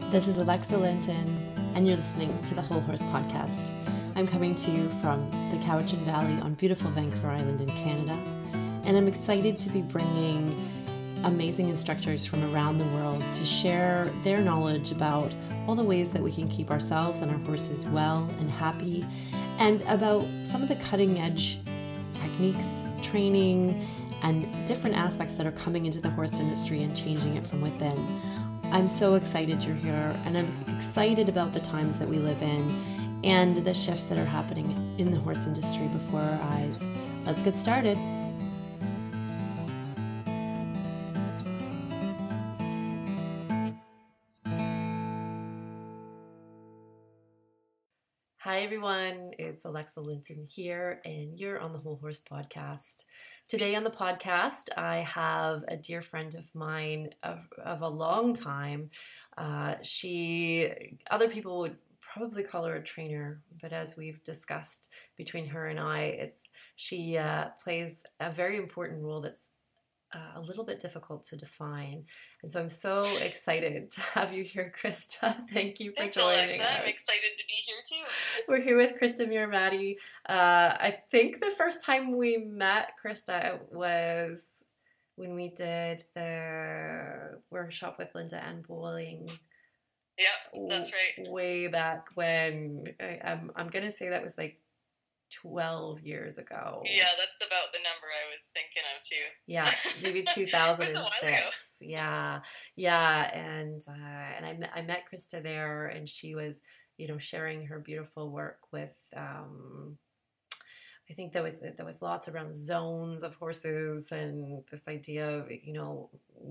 This is Alexa Linton, and you're listening to the Whole Horse Podcast. I'm coming to you from the Cowichan Valley on beautiful Vancouver Island in Canada, and I'm excited to be bringing amazing instructors from around the world to share their knowledge about all the ways that we can keep ourselves and our horses well and happy, and about some of the cutting edge techniques, training, and different aspects that are coming into the horse industry and changing it from within. I'm so excited you're here, and I'm excited about the times that we live in and the shifts that are happening in the horse industry before our eyes. Let's get started. Hi everyone, it's Alexa Linton here, and you're on the Whole Horse Podcast. Today on the podcast, I have a dear friend of mine of a long time. Other people would probably call her a trainer, but as we've discussed between her and I, she plays a very important role that's a little bit difficult to define. And so I'm so excited to have you here, Christa. Thank you for joining us. I'm excited to be here too. We're here with Christa Miremadi. I think the first time we met, Christa, was when we did the workshop with Linda and Bowling. Yeah, that's right. Way back when. I'm going to say that was like 12 years ago. Yeah, that's about the number I was thinking of too. Yeah, maybe 2006. It was a while ago. Yeah, and I met Christa there, and she was, sharing her beautiful work with. I think there was lots around zones of horses and this idea of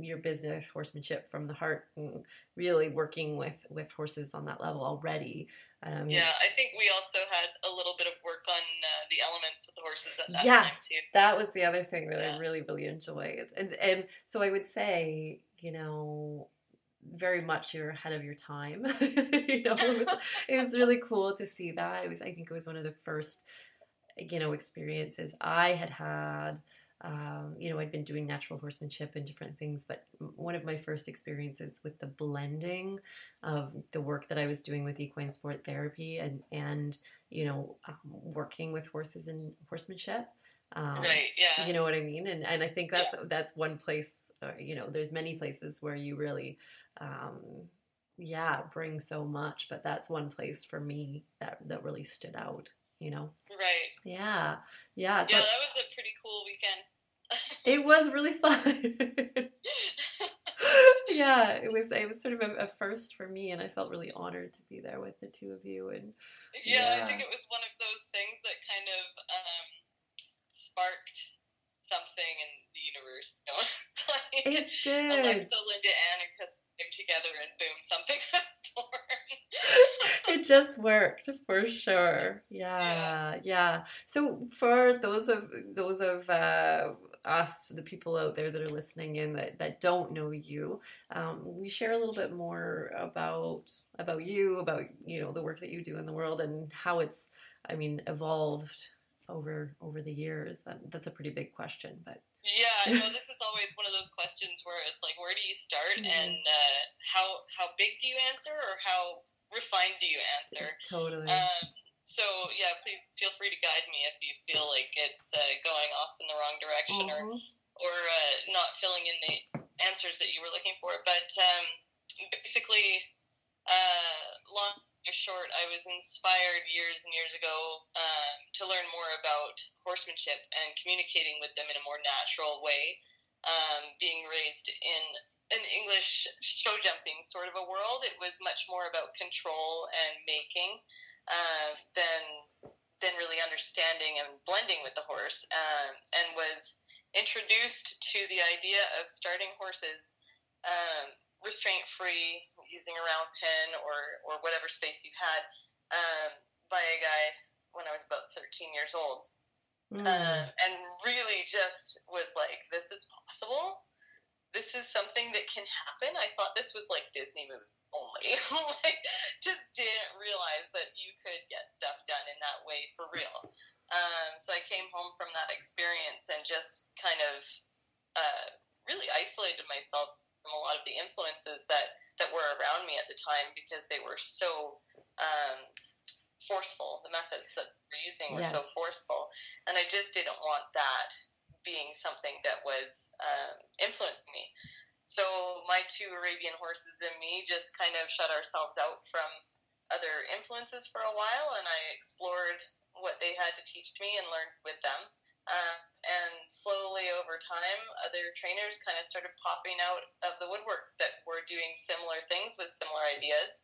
your business, horsemanship from the heart, and really working with horses on that level already. Yeah, I think we also had a little bit of work on the elements of the horses at that time yes, too. That was the other thing that I really, really enjoyed. And so I would say, very much you're ahead of your time. It was really cool to see that. I think it was one of the first, experiences I had. I'd been doing natural horsemanship and different things, but one of my first experiences with the blending of the work that I was doing with equine sport therapy and working with horses and horsemanship. Right, yeah. You know what I mean? And I think that's one place, there's many places where you really, bring so much, but that's one place for me that really stood out. Right. Yeah. So, that was a pretty cool weekend. It was really fun. Yeah, it was sort of a first for me, and I felt really honored to be there with the two of you. And I think it was one of those things that kind of sparked something in the universe. It did. Alexa, Linda, and Chris together, and boom, something was born. It just worked for sure. Yeah. So for those of us, the people out there that are listening in that don't know you, we share a little bit more about you, about the work that you do in the world and how it's evolved over the years. That's a pretty big question, but. Yeah, this is always one of those questions where it's like, where do you start, and how big do you answer, or how refined do you answer? Totally. So please feel free to guide me if you feel like it's going off in the wrong direction, or not filling in the answers that you were looking for. But basically, long or short, I was inspired years and years ago to learn more about horsemanship and communicating with them in a more natural way. Being raised in an English show jumping sort of a world, it was much more about control and making than really understanding and blending with the horse, and was introduced to the idea of starting horses restraint-free, using a round pen or whatever space you had, by a guy when I was about 13 years old. And really just was like, this is possible. This is something that can happen. I thought this was like Disney movie only. Just didn't realize that you could get stuff done in that way for real. So I came home from that experience and just kind of really isolated myself from a lot of the influences that were around me at the time, because they were so forceful. The methods that we're using were so forceful, and I just didn't want that being something that was influencing me. So my two Arabian horses and me just kind of shut ourselves out from other influences for a while, and I explored what they had to teach me and learned with them. And slowly over time, other trainers kind of started popping out of the woodwork that were doing similar things with similar ideas.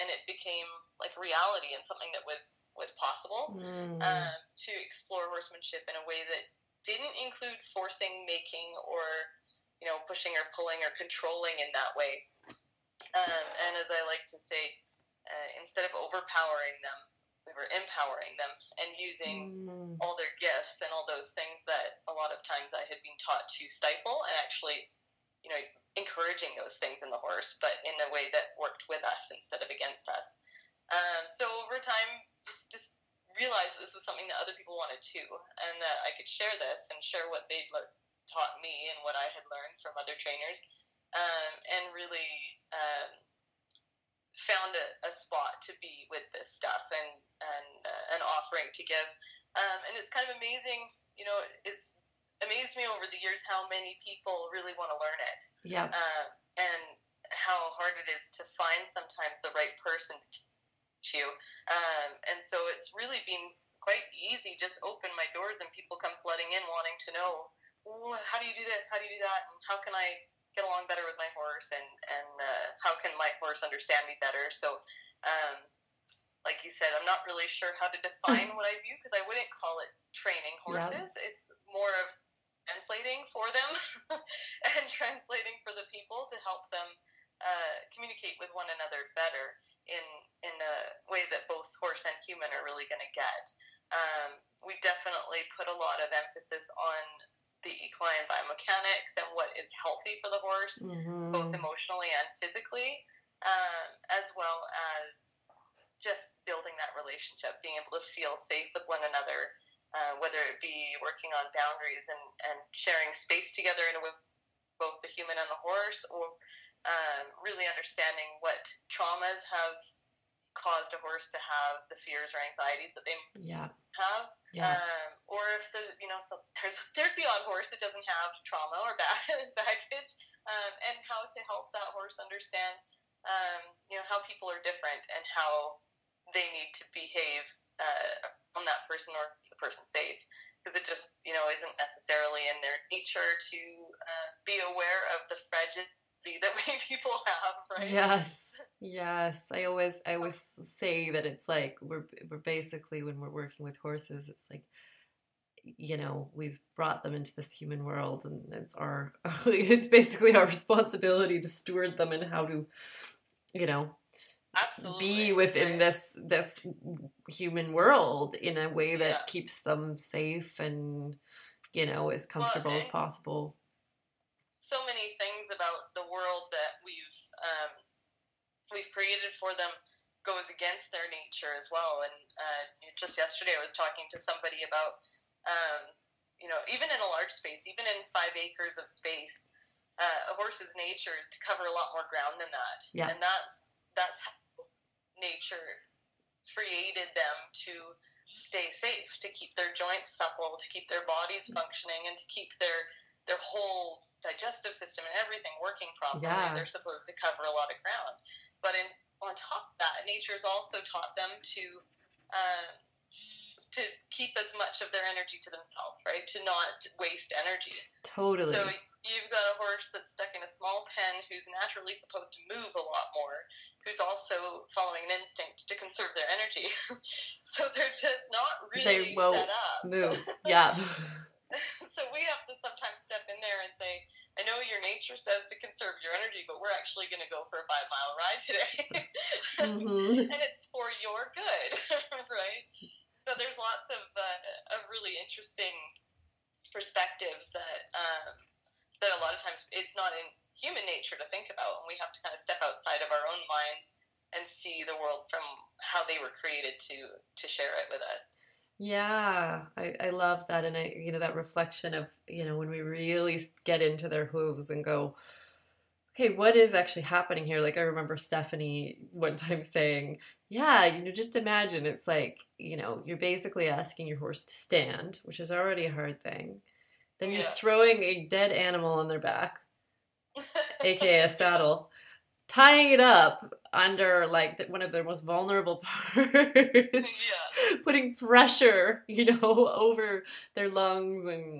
And it became like reality and something that was possible to explore horsemanship in a way that didn't include forcing, making, or, you know, pushing or pulling or controlling in that way. And as I like to say, instead of overpowering them, we were empowering them and using all their gifts and all those things that a lot of times I had been taught to stifle, and actually, you know, encouraging those things in the horse, but in a way that worked with us instead of against us. So over time, just realized that this was something that other people wanted too, and that I could share this and share what they'd taught me and what I had learned from other trainers, and really found a spot to be with this stuff and an offering to give. And it's kind of amazing, you know, it's amazed me over the years how many people really want to learn it. Yeah. And how hard it is to find sometimes the right person to teach you. And so it's really been quite easy, just open my doors and people come flooding in wanting to know, well, how do you do this? How do you do that? And how can I get along better with my horse? And how can my horse understand me better? So, like you said, I'm not really sure how to define what I do, because I wouldn't call it training horses. Yeah. It's more of translating for them and translating for the people to help them communicate with one another better in a way that both horse and human are really going to get. We definitely put a lot of emphasis on the equine biomechanics and what is healthy for the horse, both emotionally and physically, as well as just building that relationship, being able to feel safe with one another, whether it be working on boundaries and sharing space together in a way, both the human and the horse, or really understanding what traumas have caused a horse to have the fears or anxieties that they have. Or if so there's the odd horse that doesn't have trauma or baggage, and how to help that horse understand, how people are different and how they need to behave on that person or the person safe, because it just isn't necessarily in their nature to be aware of the fragility that we people have, right? Yes. I always say that it's like we're basically, when we're working with horses, it's like, we've brought them into this human world, and it's basically our responsibility to steward them and how to Absolutely. Be within this human world in a way that keeps them safe and as comfortable as possible. So many things about the world that we've created for them goes against their nature as well. And just yesterday I was talking to somebody about even in a large space, even in 5 acres of space, a horse's nature is to cover a lot more ground than that. And that's how nature created them, to stay safe, to keep their joints supple, to keep their bodies functioning, and to keep their whole digestive system and everything working properly. They're supposed to cover a lot of ground. But on top of that, nature's also taught them to keep as much of their energy to themselves, right? To not waste energy. Totally. So you've got a horse that's stuck in a small pen, who's naturally supposed to move a lot more, who's also following an instinct to conserve their energy. So they're just not really set up. Move. Yeah. So we have to sometimes step in there and say, I know your nature says to conserve your energy, but we're actually going to go for a 5-mile ride today. And it's for your good, right? So there's lots of really interesting perspectives that a lot of times it's not in human nature to think about, and we have to kind of step outside of our own minds and see the world from how they were created to share it with us. Yeah, I love that. And that reflection of, when we really get into their hooves and go, okay, what is actually happening here? Like, I remember Stefanie one time saying, yeah, just imagine it's like, you're basically asking your horse to stand, which is already a hard thing. Then you're throwing a dead animal on their back, aka a saddle, tying it up under like one of their most vulnerable parts, putting pressure, over their lungs and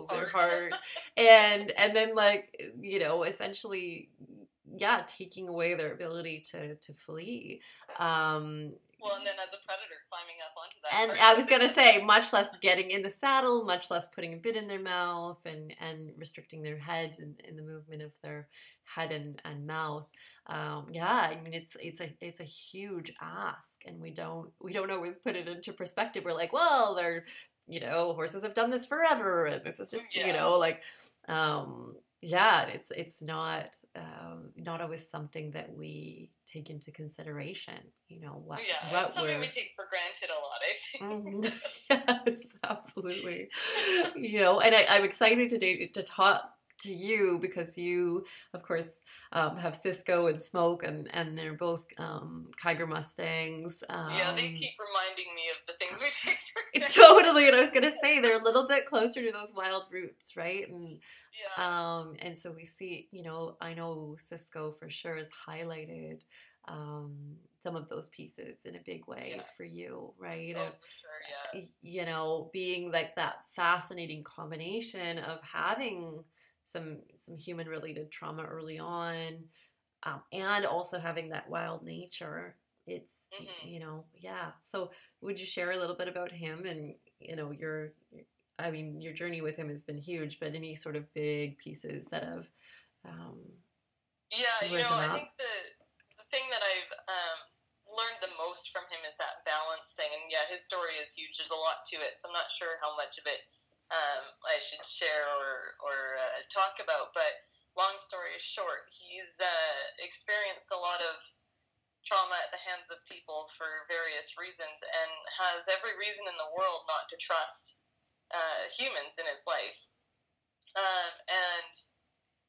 their heart, and then like essentially, taking away their ability to flee. Well, and then as a predator climbing up onto that. And I was going to say, much less getting in the saddle, much less putting a bit in their mouth and restricting their head and the movement of their head and mouth. I mean, it's a huge ask, and we don't always put it into perspective. We're like, well, they're, horses have done this forever, and this is just, it's not always something that we take into consideration. What something we take for granted a lot, I think. Yes, absolutely. And I'm excited today to talk to you because you, of course, have Cisco and Smoke, and they're both Kiger Mustangs. They keep reminding me of the things we take for granted. Totally, and I was going to say they're a little bit closer to those wild roots, right? And so we see, I know Cisco for sure has highlighted some of those pieces in a big way for you, right? Oh, for sure, being like that fascinating combination of having some human related trauma early on, and also having that wild nature. It's So would you share a little bit about him and your journey with him has been huge, but any sort of big pieces that have I think the thing that I've learned the most from him is that balance thing, and his story is huge. There's a lot to it, so I'm not sure how much of it I should share or talk about, but long story short, he's experienced a lot of trauma at the hands of people for various reasons, and has every reason in the world not to trust humans in his life. And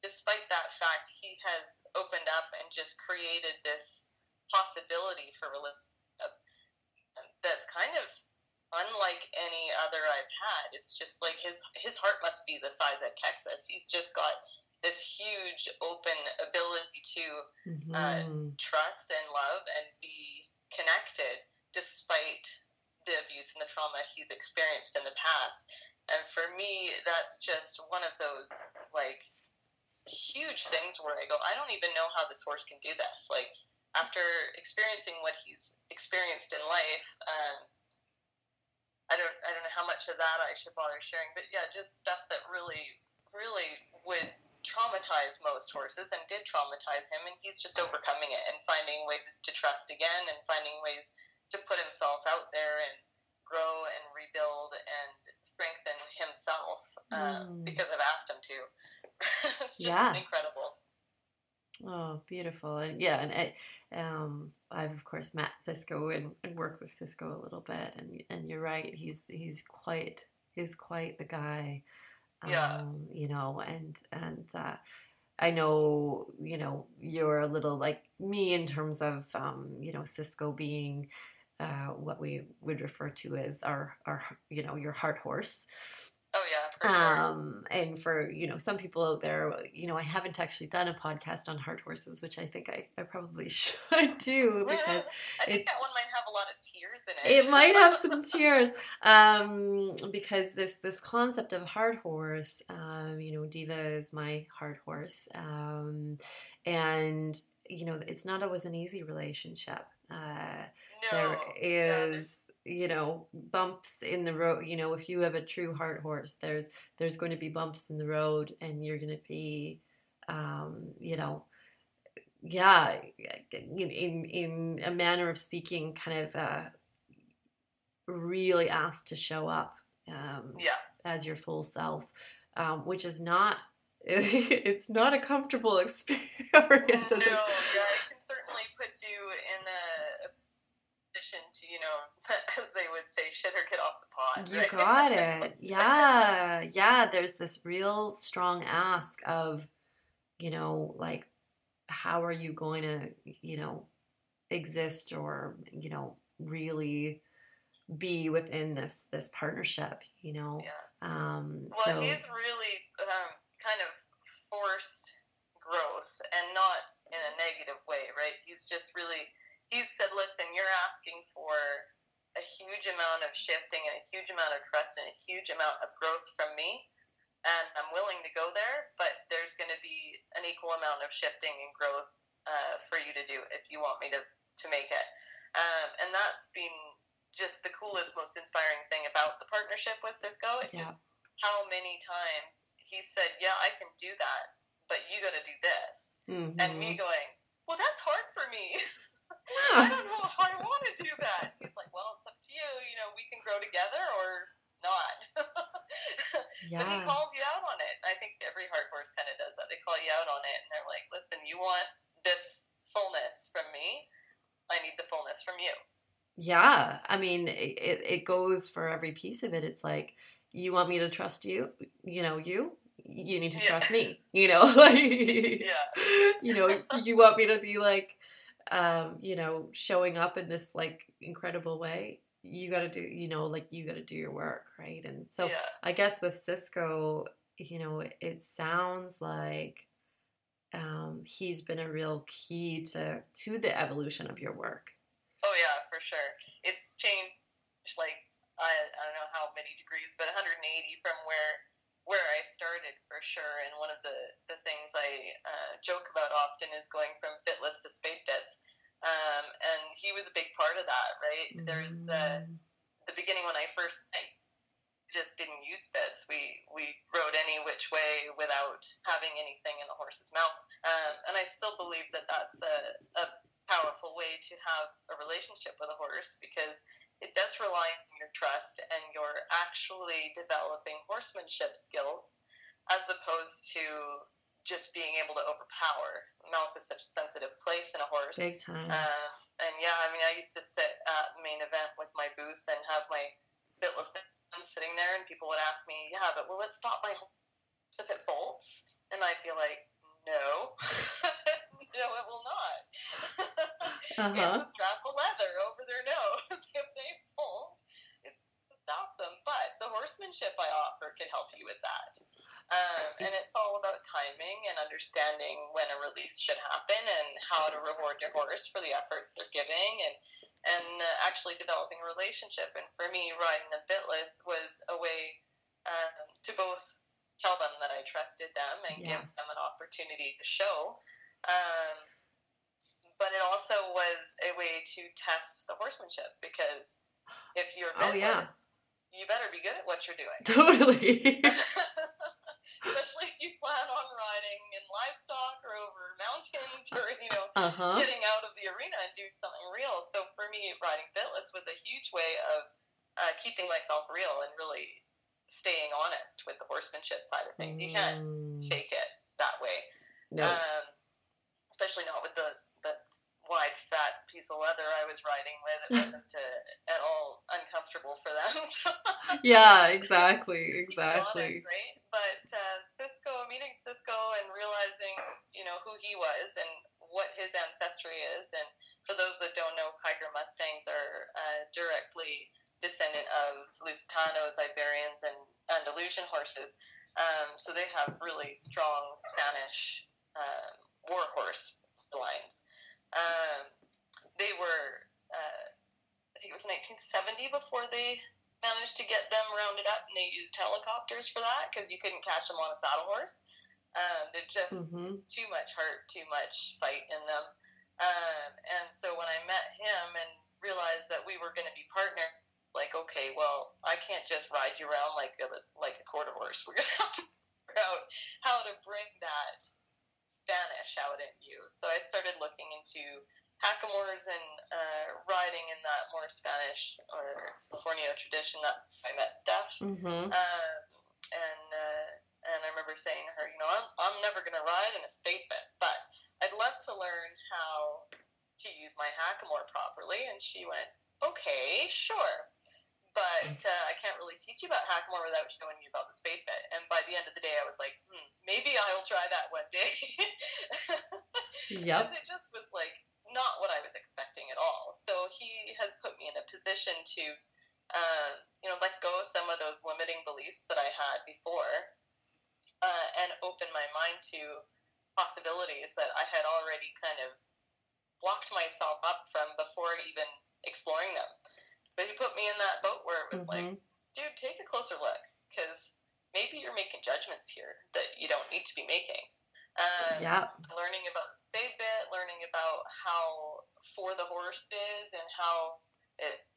despite that fact, he has opened up and just created this possibility for that's kind of unlike any other I've had. It's just like his heart must be the size of Texas. He's just got this huge open ability to trust and love and be connected despite the abuse and the trauma he's experienced in the past. And for me, that's just one of those like huge things where I go, I don't even know how this horse can do this. Like, after experiencing what he's experienced in life, I don't know how much of that I should bother sharing, but just stuff that really, really would traumatize most horses and did traumatize him, and he's just overcoming it and finding ways to trust again and finding ways to put himself out there and grow and rebuild and strengthen himself because I've asked him to. It's just incredible. Oh, beautiful. And I've of course met Cisco and worked with Cisco a little bit, and you're right, he's quite the guy. And I know, you're a little like me in terms of Cisco being what we would refer to as our your heart horse. Oh yeah, for sure. And for some people out there, I haven't actually done a podcast on heart horses, which I think I probably should do, because I think that one might have a lot of tears in it. It might have some tears, because this concept of heart horse, Diva is my heart horse, and it's not always an easy relationship. There is. Bumps in the road. If you have a true heart horse, there's going to be bumps in the road, and you're going to be, in a manner of speaking, kind of really asked to show up as your full self, which is not. It's not a comfortable experience. No, it can certainly put you in a position to, as they would say, shit or get off the pot. You got it. Yeah. There's this real strong ask of, like, how are you going to, exist or, really be within this partnership, Yeah. So he's really kind of forced growth, and not in a negative way, right? He's said, listen, you're asking for a huge amount of shifting and a huge amount of trust and a huge amount of growth from me, and I'm willing to go there, but there's going to be an equal amount of shifting and growth for you to do if you want me to make it. And that's been just the coolest, most inspiring thing about the partnership with Cisco. It's just how many times he said, yeah, I can do that, but you got to do this. Mm-hmm. And me going, well, that's hard for me. I don't know if I want to do that. He's like, well, it's up to you. We can grow together or not. But he calls you out on it. I think every hard horse kind of does that. They call you out on it, and they're like, listen, you want this fullness from me, I need the fullness from you. Yeah, I mean, it goes for every piece of it. It's like, you want me to trust you, you need to trust me, like, you want me to be like, showing up in this like incredible way. You got to do, you got to do your work, right? And so I guess with Cisco, it sounds like he's been a real key to the evolution of your work. Oh yeah, for sure. It's changed like I don't know how many degrees, but 180 from where I started, for sure. And one of the things I joke about often is going from bitless to spade bits. And he was a big part of that, right? Mm-hmm. There's the beginning when I just didn't use bits. We rode any which way without having anything in the horse's mouth. And I still believe that that's a powerful way to have a relationship with a horse, because it does rely on your trust and you're actually developing horsemanship skills as opposed to just being able to overpower. Mouth is such a sensitive place in a horse. Big time. And yeah, I mean, I used to sit at the main event with my booth and have my bitless sitting there, and people would ask me, yeah, but will it stop my horse if it bolts? And I'd be like, no. No, it will not. It's a strap of leather over their nose. If they bolt, it's to stop them. But the horsemanship I offer can help you with that. And it's all about timing and understanding when a release should happen and how to reward your horse for the efforts they're giving, and actually developing a relationship. And for me, riding the bitless was a way to both tell them that I trusted them and give them an opportunity to show. But it also was a way to test the horsemanship, because if you're bitless, you better be good at what you're doing. Totally. Especially if you plan on riding in livestock or over mountains or, getting out of the arena and doing something real. So for me, riding bitless was a huge way of keeping myself real and really staying honest with the horsemanship side of things. You can't fake it that way. No. Especially not with the wide, fat piece of leather I was riding with. It wasn't at all uncomfortable for them. Yeah, exactly. Honest, right? But meeting Cisco and realizing, who he was and what his ancestry is. And for those that don't know, Kiger Mustangs are directly descendant of Lusitanos, Iberians, and Andalusian horses. So they have really strong Spanish war horse lines. They were, I think it was 1970 before they managed to get them rounded up, and they used helicopters for that because you couldn't catch them on a saddle horse. They're just too much heart, too much fight in them. And so when I met him and realized that we were going to be partners, like, okay, well, I can't just ride you around like a quarter horse. We're going to have to figure out how to bring that Spanish out in you. So I started looking into hackamores and riding in that more Spanish or Californio tradition. That I met Steph, and I remember saying to her, I'm never going to ride in a spade bit, but I'd love to learn how to use my hackamore properly. And she went, okay, sure. But I can't really teach you about hackamore without showing you about the spade bit. And by the end of the day, I was like, maybe I'll try that one day. Yep. Because it just was like not what I was expecting at all. So he has put me in a position to, let go of some of those limiting beliefs that I had before, and open my mind to possibilities that I had already kind of blocked myself up from before even exploring them. But he put me in that boat where it was like, dude, take a closer look, because maybe you're making judgments here that you don't need to be making. Learning about the spade bit, learning about how for the horse is and how it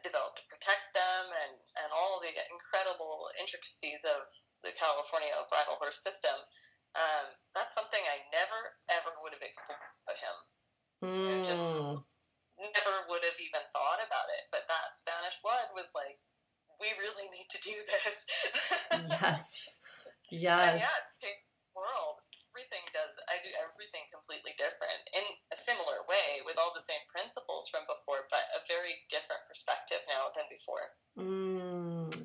developed to protect them, and all the incredible intricacies of the Californio Bridle Horse system. That's something I never, ever would have explored about him. Just never would have even thought about it. But that Spanish blood was like, we really need to do this. Yes. And yeah, it's changed the world. I do everything completely different in a similar way with all the same principles from before, but a very different perspective now than before.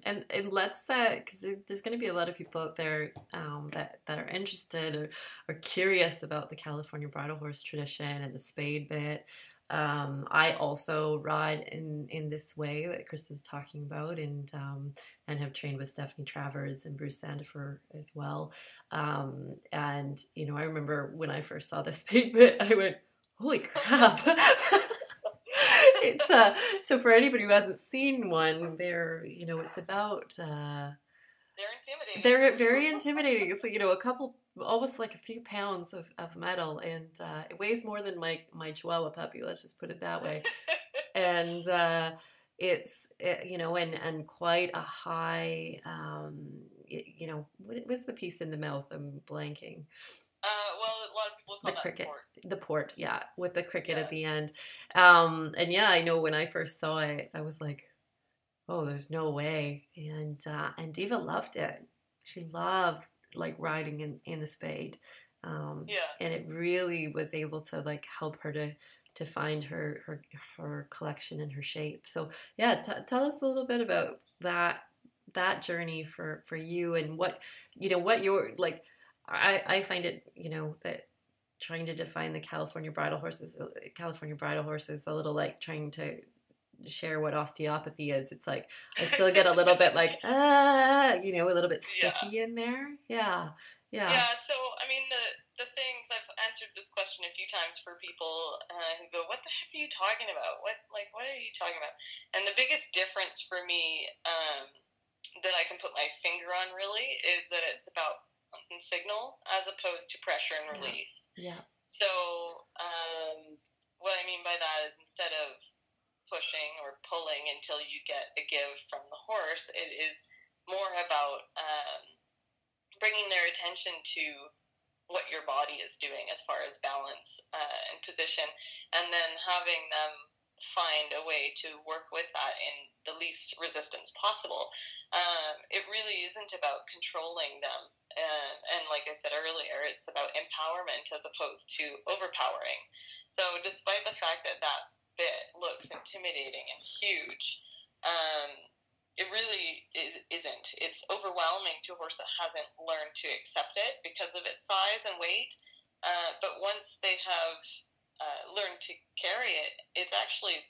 And let's, because there's going to be a lot of people out there that are interested or curious about the California bridle horse tradition and the spade bit. I also ride in this way that Christa's talking about, and have trained with Stefanie Travers and Bruce Sandifer as well. And I remember when I first saw the spade bit, I went, "Holy crap!" It's so for anybody who hasn't seen one, it's about. They're intimidating. They're very intimidating. It's a couple, almost like a few pounds of metal, and it weighs more than my Chihuahua puppy. Let's just put it that way. And it's and quite a high. What was the piece in the mouth? I'm blanking. Well, a lot of people call the cricket, port. the port, yeah, with the cricket at the end. And yeah, I know when I first saw it, I was like, oh, there's no way. And Diva loved it. She loved riding in the spade. And it really was able to help her to find her collection and her shape. So yeah, tell us a little bit about that journey for you, and what you're like. I find it, that trying to define the California bridle horse is a little like trying to share what osteopathy is. It's like I still get a little bit a little bit sticky in there. Yeah. So I mean, the things, I've answered this question a few times for people who go, "What the heck are you talking about? What are you talking about?" And the biggest difference for me that I can put my finger on really is that it's about signal as opposed to pressure and release. Yeah. So what I mean by that is, instead of pushing or pulling until you get a give from the horse, it is more about bringing their attention to what your body is doing as far as balance and position, and then having them find a way to work with that in the least resistance possible. It really isn't about controlling them. And like I said earlier, it's about empowerment as opposed to overpowering. So despite the fact that bit looks intimidating and huge, it really isn't. It's overwhelming to a horse that hasn't learned to accept it because of its size and weight. But once they have learned to carry it, it's actually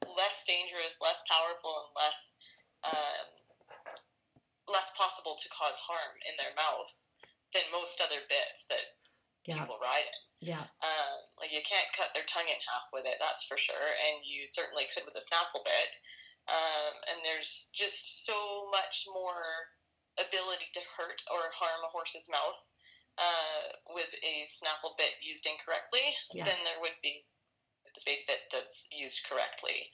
less dangerous, less powerful, and less possible to cause harm in their mouth than most other bits that people ride in. Yeah. You can't cut their tongue in half with it, that's for sure, and you certainly could with a snaffle bit. And there's just so much more ability to hurt or harm a horse's mouth with a snaffle bit used incorrectly than there would be with the spade bit that's used correctly.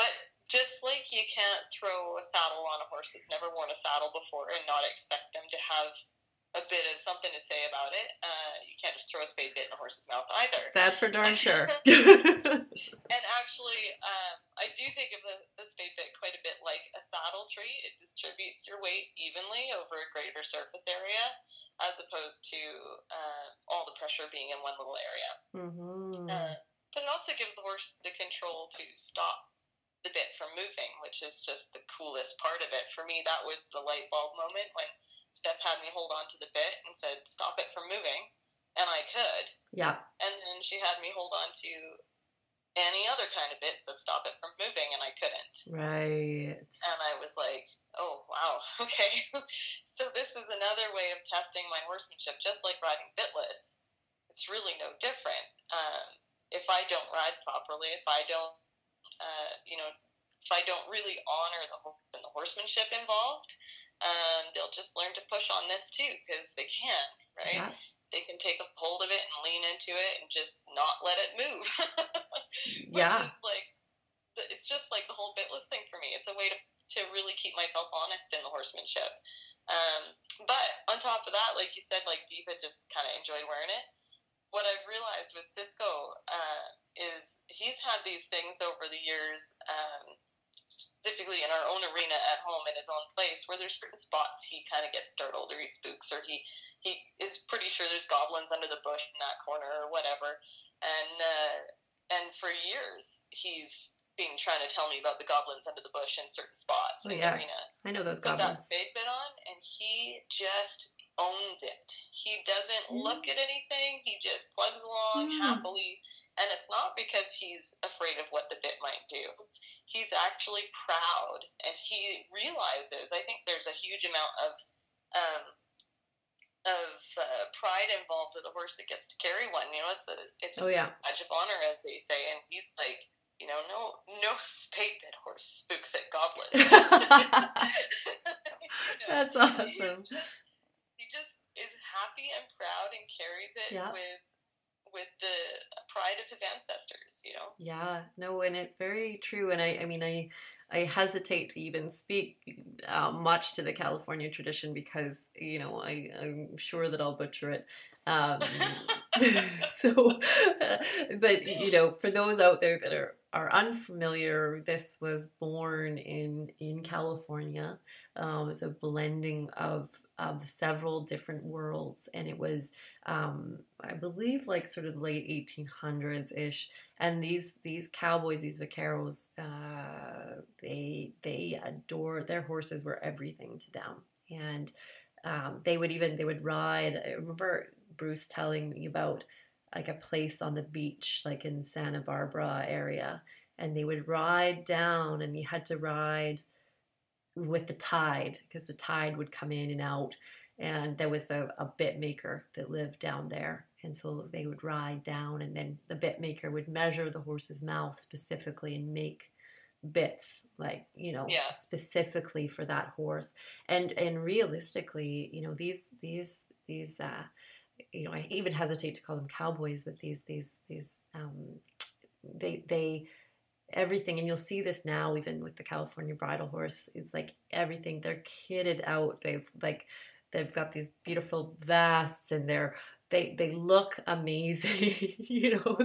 But just like you can't throw a saddle on a horse that's never worn a saddle before and not expect them to have a bit of something to say about it, you can't just throw a spade bit in a horse's mouth either. That's for darn sure. And actually, I do think of the spade bit quite a bit like a saddle tree. It distributes your weight evenly over a greater surface area, as opposed to all the pressure being in one little area. Mm-hmm. But it also gives the horse the control to stop the bit from moving, which is just the coolest part of it. For me, that was the light bulb moment when Steph had me hold on to the bit and said, "Stop it from moving." and I could. Yeah. And then she had me hold on to any other kind of bits that stop it from moving, and I couldn't. Right. And I was like, oh, wow, okay. So this is another way of testing my horsemanship, just like riding bitless. It's really no different. If I don't ride properly, if I don't, if I don't really honor the horsemanship involved, they'll just learn to push on this too, because they can, right? Yeah. They can take a hold of it and lean into it and just not let it move. Which is like, it's just like the whole bitless thing for me. It's a way to really keep myself honest in the horsemanship. But on top of that, like you said, like Deepa just kind of enjoyed wearing it. What I've realized with Cisco is he's had these things over the years, specifically in our own arena at home in his own place, where there's certain spots he kind of gets startled or he spooks, or he is pretty sure there's goblins under the bush in that corner or whatever. And for years he's been trying to tell me about the goblins under the bush in certain spots in the arena. I know those goblins. Put that spade bit on, and he just owns it. He doesn't look at anything. He just plugs along happily. And it's not because he's afraid of what the bit might do. He's actually proud, and he realizes, I think there's a huge amount of pride involved with a horse that gets to carry one. You know, it's a badge of honor, as they say. And he's like, you know, no spade bit horse spooks at goblins. That's awesome. He just is happy and proud and carries it with the pride of his ancestors, you know? Yeah, no, and it's very true. And I mean, I hesitate to even speak much to the California tradition because, you know, I'm sure that I'll butcher it. But, you know, for those out there that are unfamiliar, this was born in California. It was a blending of several different worlds, and it was I believe like sort of late 1800s ish. And these cowboys, these vaqueros, they adore their horses, were everything to them, and they would ride. I remember Bruce telling me about like a place on the beach, like in Santa Barbara area, and they would ride down, and you had to ride with the tide because the tide would come in and out, and there was a bit maker that lived down there, and so they would ride down, and then the bit maker would measure the horse's mouth specifically and make bits, like, you know, specifically for that horse. And realistically, you know, these you know, I even hesitate to call them cowboys, but they everything, and you'll see this now even with the California Bridle Horse. It's like everything, they're kitted out. They've got these beautiful vests, and they look amazing. You know,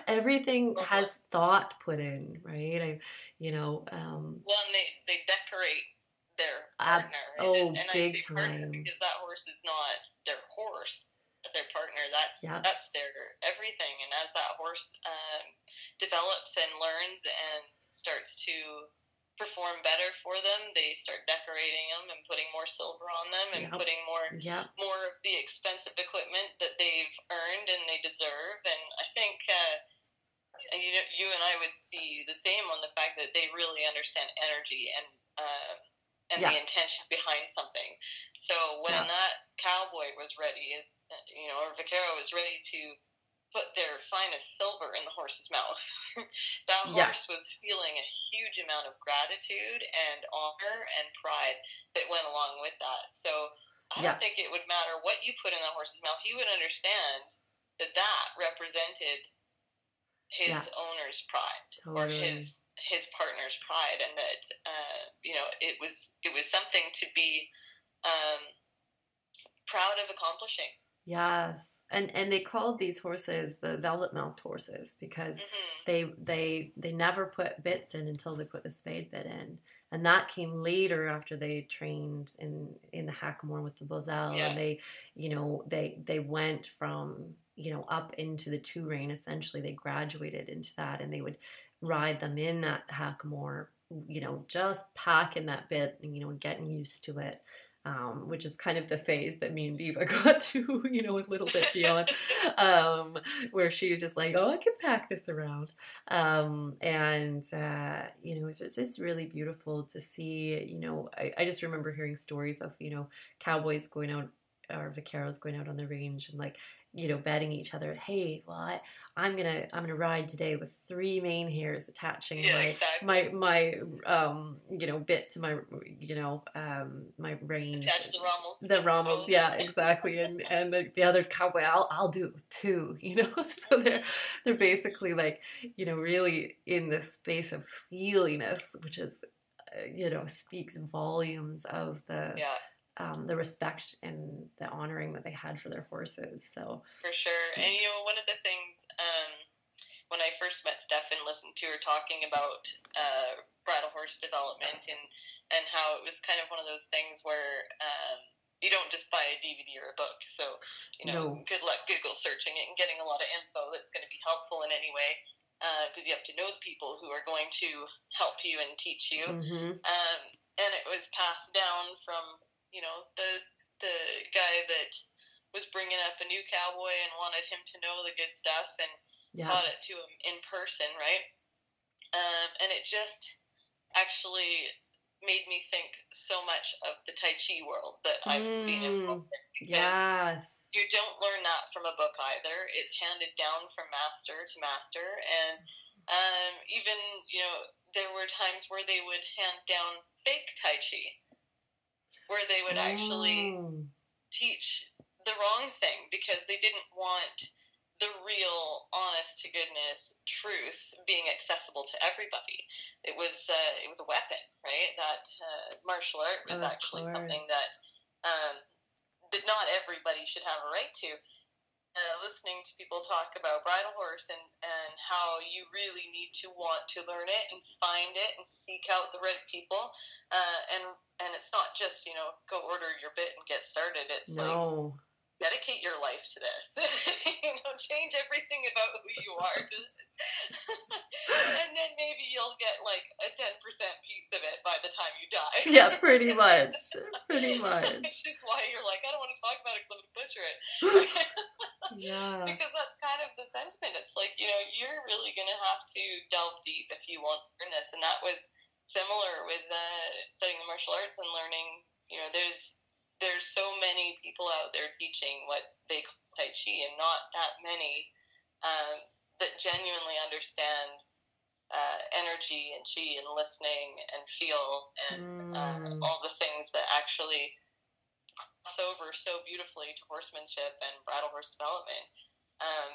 everything has thought put in, right? Well, and they decorate their partner. And big I say time. Partner because that horse is not their horse. Their partner, that's their everything. And as that horse develops and learns and starts to perform better for them, they start decorating them and putting more silver on them and putting more of the expensive equipment that they've earned and they deserve. And I think you and I would see the same on the fact that they really understand energy and the intention behind something. So when that cowboy was ready, or vaquero was ready to put their finest silver in the horse's mouth, that horse was feeling a huge amount of gratitude and honor and pride that went along with that. So I don't think it would matter what you put in the horse's mouth. He would understand that represented his owner's pride or his partner's pride, and that it was something to be proud of accomplishing. Yes, and they called these horses the velvet-mouthed horses because they never put bits in until they put the spade bit in, and that came later after they trained in the hackamore with the Boselle, and they went from up into the two rein. Essentially, they graduated into that, and they would ride them in that hackamore, just packing that bit and getting used to it. which is kind of the phase that me and Diva got to, you know, a little bit beyond, where she was just like, oh, I can pack this around. You know, it's just really beautiful to see, you know, I just remember hearing stories of, you know, cowboys going out, or vaqueros going out on the range and like, you know, betting each other, hey, well, I'm gonna ride today with 3 mane hairs attaching my you know, bit to my, you know, my reins. Attach the rommels. The rommels, yeah, exactly. And the other cowboy, I'll do it with 2, you know. So they're basically like, you know, really in this space of feeliness, which is, you know, speaks volumes of the respect and the honoring that they had for their horses. So for sure. And you know, one of the things when I first met Steph and listened to her talking about bridle horse development and how it was kind of one of those things where you don't just buy a DVD or a book. So, you know, good luck Google searching it and getting a lot of info that's going to be helpful in any way, because you have to know the people who are going to help you and teach you. Mm-hmm. And it was passed down from, you know, the guy that was bringing up a new cowboy and wanted him to know the good stuff and taught it to him in person, right? And it just actually made me think so much of the Tai Chi world that I've been involved in. Yes. You don't learn that from a book either. It's handed down from master to master. And even, you know, there were times where they would hand down fake Tai Chi, where they would actually teach the wrong thing because they didn't want the real, honest-to-goodness truth being accessible to everybody. It was a weapon, right? That martial art was actually something that not everybody should have a right to. Listening to people talk about bridle horse and how you really need to want to learn it and find it and seek out the right people, and it's not just, you know, go order your bit and get started. It's like, dedicate your life to this. You know, change everything about who you are to and then maybe you'll get like a 10% piece of it by the time you die. Yeah, pretty much. Pretty much. Which is why you're like, I don't want to talk about it because I'm going to butcher it. Yeah. Because that's kind of the sentiment. It's like, you know, you're really going to have to delve deep if you want to learn this. And that was similar with studying the martial arts and learning, you know, there's so many people out there teaching what they call Tai Chi and not that many that genuinely understand energy and chi and listening and feel and all the things that actually cross over so beautifully to horsemanship and bridle horse development,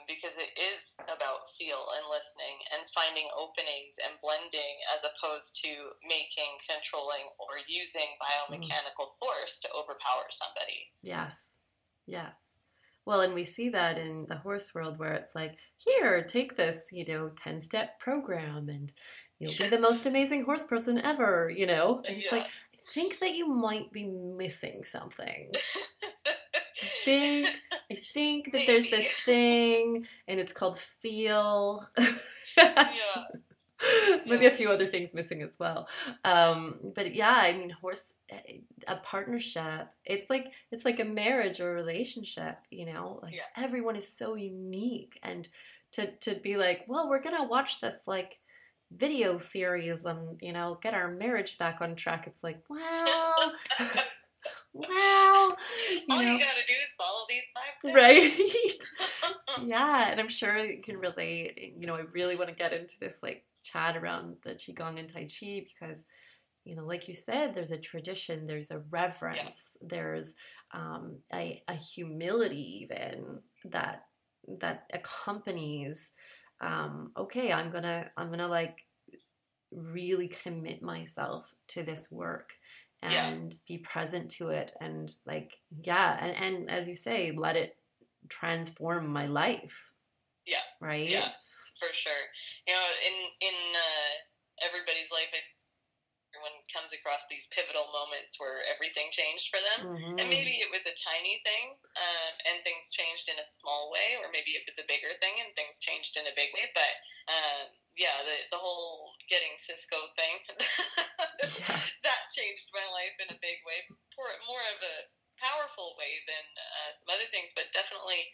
because it is about feel and listening and finding openings and blending as opposed to making, controlling, or using biomechanical force to overpower somebody. Yes. Yes. Well, and we see that in the horse world where it's like, here, take this, you know, 10-step program and you'll be the most amazing horse person ever, you know? And it's like, I think that you might be missing something. I think that there's this thing and it's called feel. Yeah. Maybe a few other things missing as well. But yeah, I mean, a partnership, it's like a marriage or a relationship, you know, like everyone is so unique, and to be like, well, we're going to watch this like video series and, you know, get our marriage back on track. It's like, well, all you gotta do is follow these 5 steps. Right? Yeah, and I'm sure you can relate. You know, I really want to get into this like chat around the Qigong and Tai Chi because, you know, like you said, there's a tradition, there's a reverence, there's a humility even that accompanies. Okay, I'm gonna like really commit myself to this work and be present to it, and like and as you say, let it transform my life. Yeah. Right? Yeah, for sure. You know, in everybody's life, everyone comes across these pivotal moments where everything changed for them. And maybe it was a tiny thing, and things changed in a small way, or maybe it was a bigger thing and things changed in a big way. But the whole getting Cisco thing, that changed my life in a big way. more of a powerful way than some other things, but definitely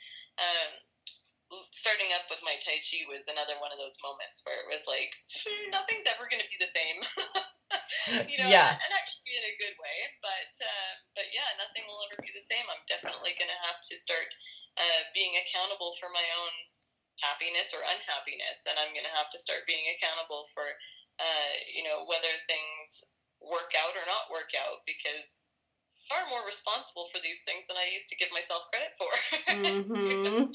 starting up with my Tai Chi was another one of those moments where it was like, nothing's ever going to be the same. Yeah. And actually in a good way, but yeah, nothing will ever be the same. I'm definitely going to have to start being accountable for my own happiness or unhappiness, and I'm going to have to start being accountable for, whether things work out or not work out, because far more responsible for these things than I used to give myself credit for. Mm-hmm.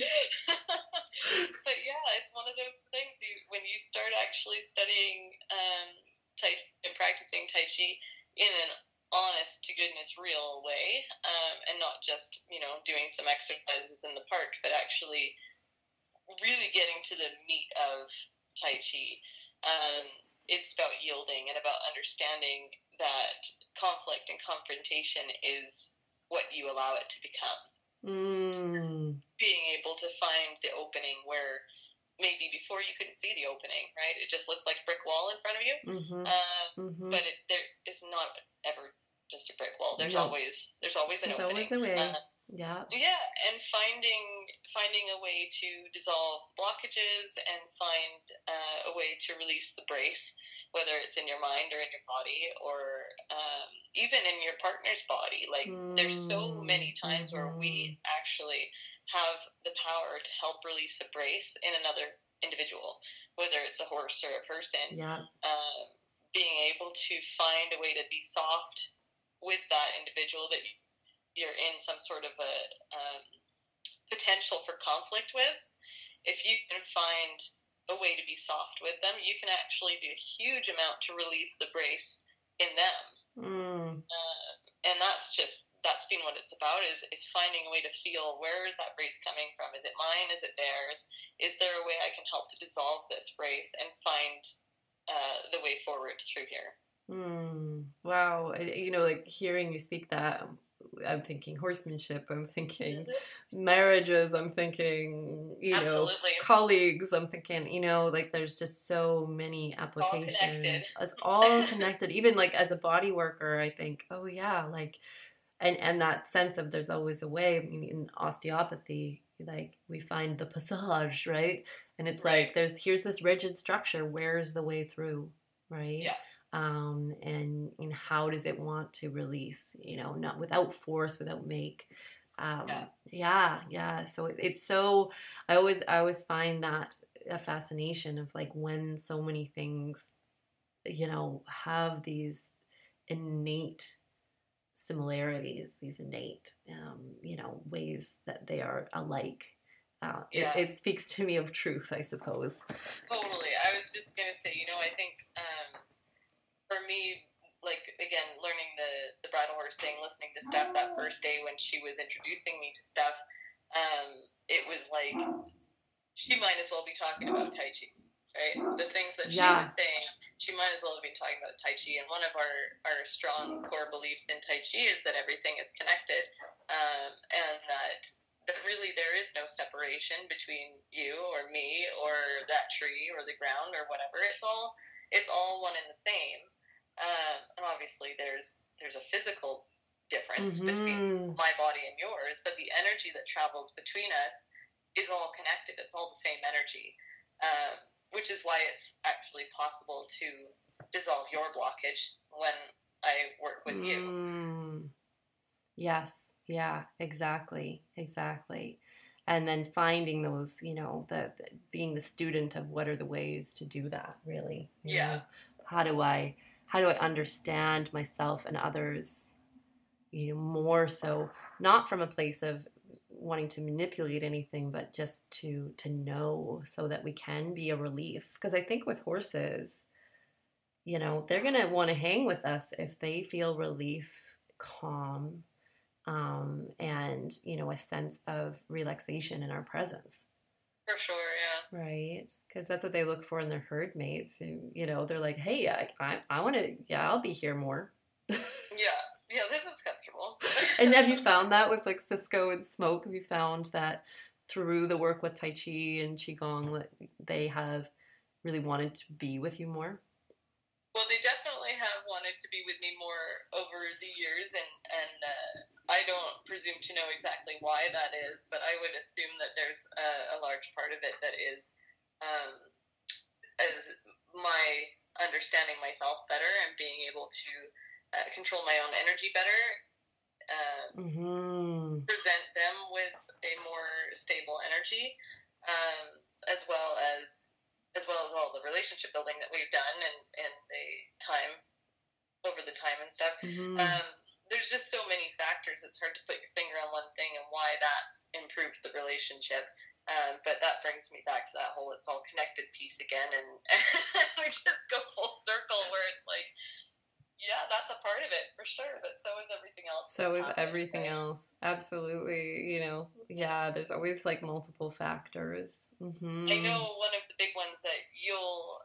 But yeah, it's one of those things, when you start actually studying and practicing Tai Chi in an honest to goodness real way, and not just doing some exercises in the park, but actually really getting to the meat of Tai Chi. It's about yielding and about understanding that conflict and confrontation is what you allow it to become. Being able to find the opening where maybe before you couldn't see the opening, right? It just looked like a brick wall in front of you. But there is not ever just a brick wall. There's always an opening. There's always a way. Yeah, and finding a way to dissolve blockages and find a way to release the brace, whether it's in your mind or in your body, or even in your partner's body. Like, there's so many times where we actually have the power to help release a brace in another individual, whether it's a horse or a person. Being able to find a way to be soft with that individual that you're in some sort of a potential for conflict with. If you can find a way to be soft with them, you can actually do a huge amount to release the brace in them. And that's been what it's about, is finding a way to feel, where is that brace coming from? Is it mine? Is it theirs? Is there a way I can help to dissolve this brace and find the way forward through here? Wow. Like hearing you speak that, I'm thinking horsemanship, I'm thinking marriages, I'm thinking, colleagues, I'm thinking, like there's just so many applications. It's all connected. Even like as a body worker, I think, oh yeah, like, and that sense of there's always a way. I mean, in osteopathy, like we find the passage, right? And it's like, here's this rigid structure. Where's the way through, right? Yeah. And how does it want to release, not without force, without make. So it's so, I always find that a fascination of like when so many things, have these innate similarities, these innate, ways that they are alike. It speaks to me of truth, I suppose. Totally. I was just going to say, I think, for me, like, again, learning the bridle horse thing, listening to Steph that first day when she was introducing me to Steph, it was like, she might as well be talking about Tai Chi, right? The things that she was saying, she might as well have been talking about Tai Chi. And one of our strong core beliefs in Tai Chi is that everything is connected, and that really there is no separation between you or me or that tree or the ground or whatever. It's all one and the same. And obviously there's a physical difference between my body and yours, but the energy that travels between us is all connected. It's all the same energy, which is why it's actually possible to dissolve your blockage when I work with you. Yes. Yeah, exactly. And then finding those, being the student of what are the ways to do that, really. How do I understand myself and others, more so, not from a place of wanting to manipulate anything, but just to know, so that we can be a relief. Because I think with horses, they're going to want to hang with us if they feel relief, calm, and, a sense of relaxation in our presence. For sure, yeah. Right? Because that's what they look for in their herd mates. And, they're like, hey, I want to, I'll be here more. Yeah, this is comfortable. And have you found that with like Cisco and Smoke? Have you found that through the work with Tai Chi and Qigong, that they have really wanted to be with you more? Well, they definitely have wanted to be with me more over the years, and I don't presume to know exactly why that is, but I would assume that there's a large part of it that is as my understanding myself better and being able to control my own energy better, present them with a more stable energy, as well as all the relationship building that we've done and the time over the time and stuff. There's just so many factors. It's hard to put your finger on one thing and why that's improved the relationship. But that brings me back to that whole it's all connected piece again, and we just go full circle where it's like, yeah, that's a part of it for sure, but so is everything else. So is everything else. Absolutely. You know, yeah, there's always like multiple factors. I know one of the big ones that you'll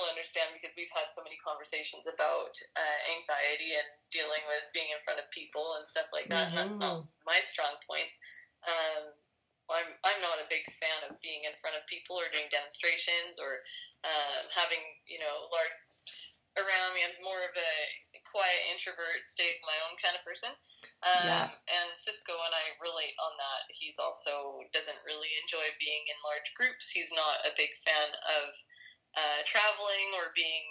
understand because we've had so many conversations about anxiety and dealing with being in front of people and stuff like that, and that's not my strong points. I'm not a big fan of being in front of people or doing demonstrations or having, you know, large around me. I'm more of a quiet introvert, stay my own kind of person. And Cisco and I relate on that. He's also doesn't really enjoy being in large groups. He's not a big fan of traveling or being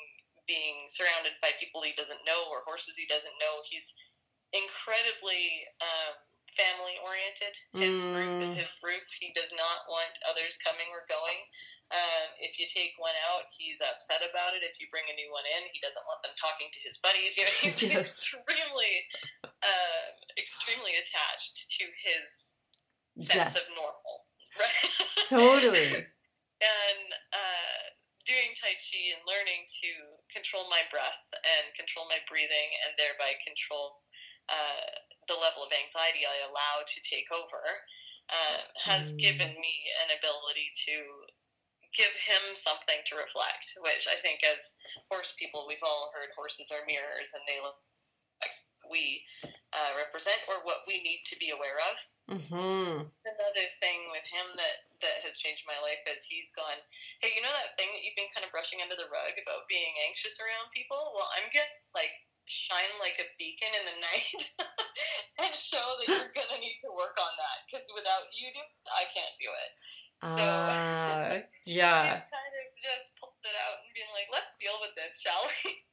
surrounded by people he doesn't know or horses he doesn't know. He's incredibly family oriented. His group is his group. He does not want others coming or going. If you take one out, he's upset about it. If you bring a new one in, he doesn't want them talking to his buddies. You know, he's extremely attached to his sense of normal. Right? Totally. And doing Tai Chi and learning to control my breath and control my breathing and thereby control the level of anxiety I allow to take over has given me an ability to give him something to reflect, which I think as horse people, we've all heard horses are mirrors and they look like we represent or what we need to be aware of. Another thing with him that has changed my life is he's gone, hey, you know that thing that you've been kind of brushing under the rug about being anxious around people? Well, I'm going to shine like a beacon in the night and show that you're going to need to work on that because without you, I can't do it. So yeah. He's kind of just pulled it out and being like, let's deal with this, shall we?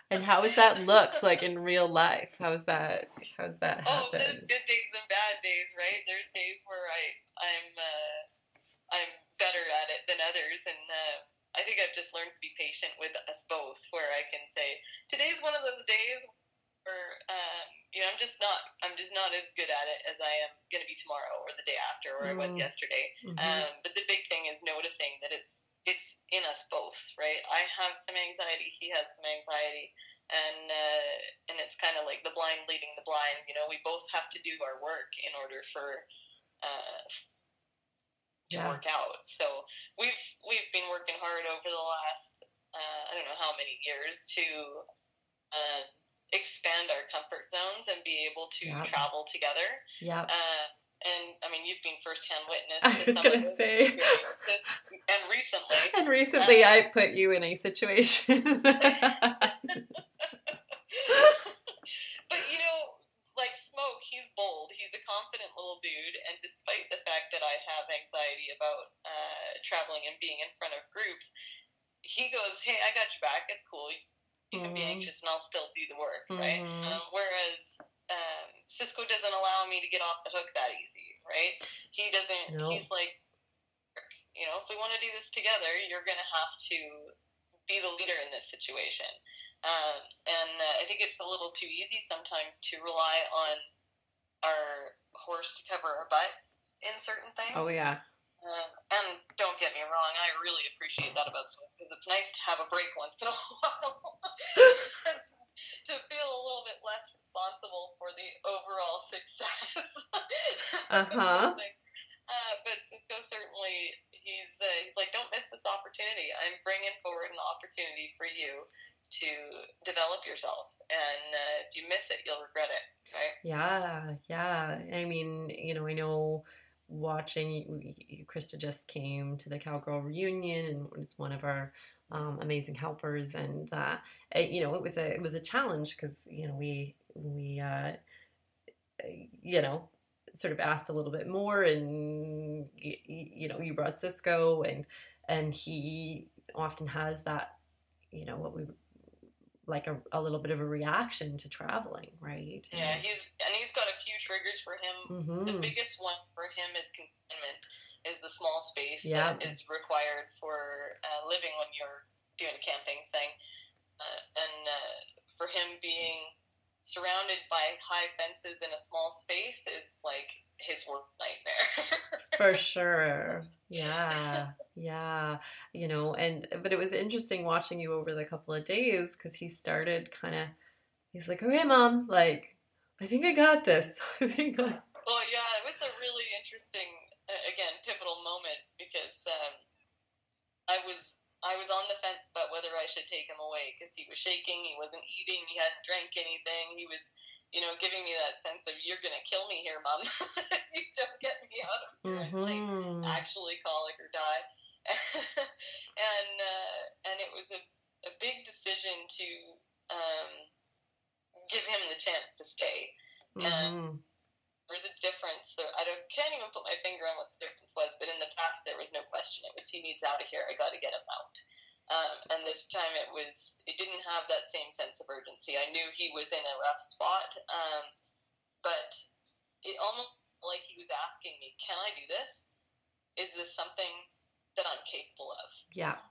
And how does that look like in real life? How's that happen? Oh, there's good days and bad days, right? There's days where I'm better at it than others, and I think I've just learned to be patient with us both, where I can say, today's one of those days where I'm just not as good at it as I am going to be tomorrow or the day after or I was yesterday. But the big thing is noticing that it's in us both, right? I have some anxiety, he has some anxiety, and it's kind of like the blind leading the blind. You know, we both have to do our work in order for to work out. So we've been working hard over the last I don't know how many years to expand our comfort zones and be able to travel together. And I mean, you've been firsthand witness to I was going to say. And recently I put you in a situation. But you know, like Smoke, he's bold. He's a confident little dude, and despite the fact that I have anxiety about traveling and being in front of groups, he goes, "Hey, I got your back. It's cool. You can be anxious, and I'll still do the work." Right? Whereas Cisco doesn't allow me to get off the hook that easy. Right? He doesn't. No. He's like, you know, if we want to do this together, you're going to have to be the leader in this situation. And I think it's a little too easy sometimes to rely on our horse to cover our butt in certain things. Oh, yeah. And don't get me wrong, I really appreciate that about Swift because it's nice to have a break once in a while. To feel a little bit less responsible for the overall success. But Cisco certainly, he's like, don't miss this opportunity. I'm bringing forward an opportunity for you to develop yourself, and if you miss it, you'll regret it, right? Yeah. I mean, you know, I know watching Christa just came to the Cowgirl reunion, and it's one of our amazing helpers, and you know, it was a challenge because, you know, we you know, sort of asked a little bit more, and you know, you brought Cisco, and he often has that, you know, what we like a little bit of a reaction to traveling, right? Yeah, he's got a few triggers for him. The biggest one for him is confinement, is the small space that is required for living when you're doing a camping thing, and for him being surrounded by high fences in a small space is like his worst nightmare. For sure. Yeah. Yeah. You know, but it was interesting watching you over the couple of days, because he started he's like, okay, Mom, like, I think I got this. Well, yeah, it was a really interesting, again, pivotal moment, because I was on the fence about whether I should take him away, because he was shaking, he wasn't eating, he hadn't drank anything, he was, you know, giving me that sense of, you're gonna kill me here, Mom, if you don't get me out of here, like, actually colic or die. And it was a big decision to give him the chance to stay. And there's a difference there. Can't even put my finger on what the difference was, but in the past there was no question. It was, he needs out of here, I got to get him out. And this time it didn't have that same sense of urgency. I knew he was in a rough spot, but it almost like he was asking me, can I do this? Is this something that I'm capable of? Yeah.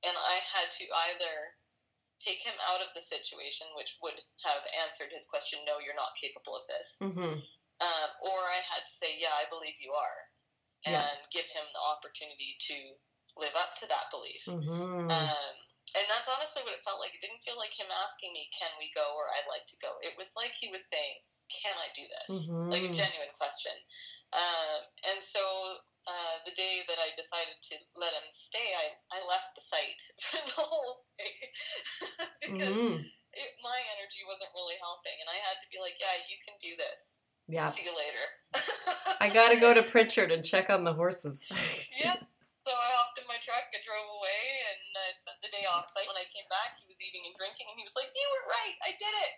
And I had to either take him out of the situation, which would have answered his question, no, you're not capable of this. Or I had to say, yeah, I believe you are, and give him the opportunity to live up to that belief. And that's honestly what it felt like. It didn't feel like him asking me, can we go, or I'd like to go. It was like he was saying, can I do this? Like a genuine question. And so the day that I decided to let him stay, I left the site for the whole day because my energy wasn't really helping, and I had to be like, yeah, you can do this. Yeah. See you later. I gotta go to Pritchard and check on the horses. Yep. So I hopped in my truck, I drove away, and I spent the day off site. When I came back, he was eating and drinking, and he was like, you were right, I did it.